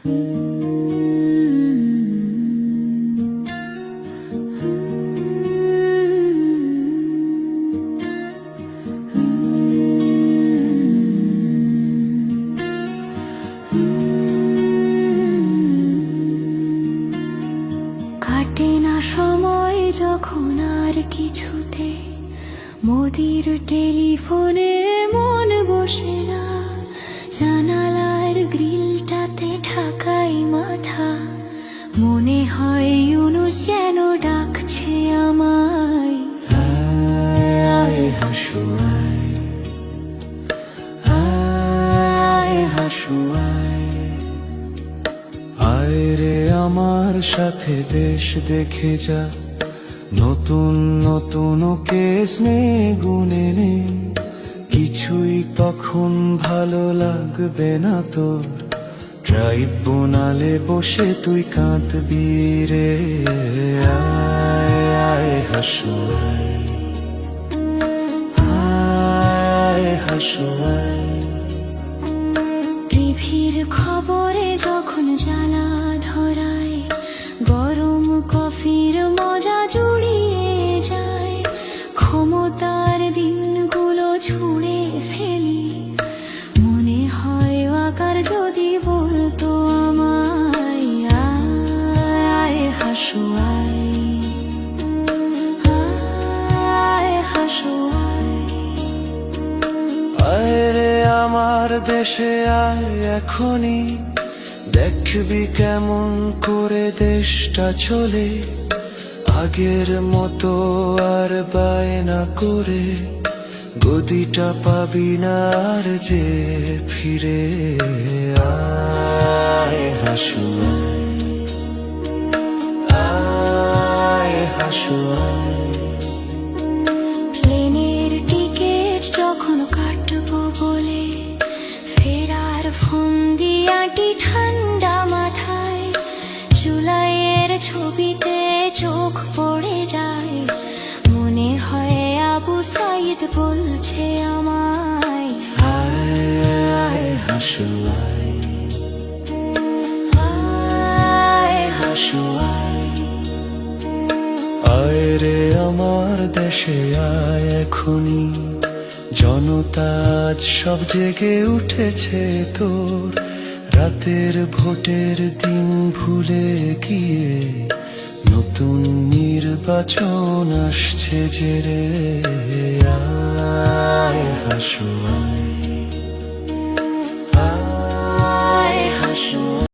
কাটে না সময় যখন আর কিছুতে, মোদির টেলিফোনে মন বসে না, জানালার গ্রিলটাতে ঢাকাই মাথা, মনে হয় ইউনুস যেন ডাকছে আমায়। আয় হাসু আয়, আয় হাসু আয়, আয় রে আমার সাথে দেশ দেখে যা, নতুন নতুন কেস নে গুনে নে, কিছুই তখন ভালো লাগবে না তোর, ট্রাইব্যুনালে বসে তুই কাঁদবি রে। আয় আয় হাসু আয়, আয় হাসু আয়। টিভির খবরে যখন জ্বালা ধরায়, গরম কফির মজা জুড়িয়ে যায়, ক্ষমতার দিনগুলো ছুঁড়ে ফেলি, মনে হয় আকার যদি বলতো আমায়। আয় হাসু আয়, আয় হাসু আয়। আয় রে আমার দেশে আয় এখনই, দেখবি কেমন করে দেশটা চলে, আগের মতো আর বায়না করে গদিটা পাবি না আর যে ফিরে। আয় হাসু আয়, আয় হাসু আয়। প্লেনের টিকিট যখন কাটবো বলে, ফেরার ফন্দিয়াটি ঠান্ডা মাথায়, জুলাইয়ের ছবিতে চোখ পড়ে যায়, মনে হয় আবু সাইদ বলছে আমায়। আয় আয় হাসু আয়, আয় হাসু আয়। আয় রে আমার দেশে আয় এখনই, জনতা আজ সব জেগে উঠেছে তোর, রাতের ভোটের দিন ভুলে গিয়ে নতুন নির্বাচন আসছে যে রে। আয় হাসু আয়,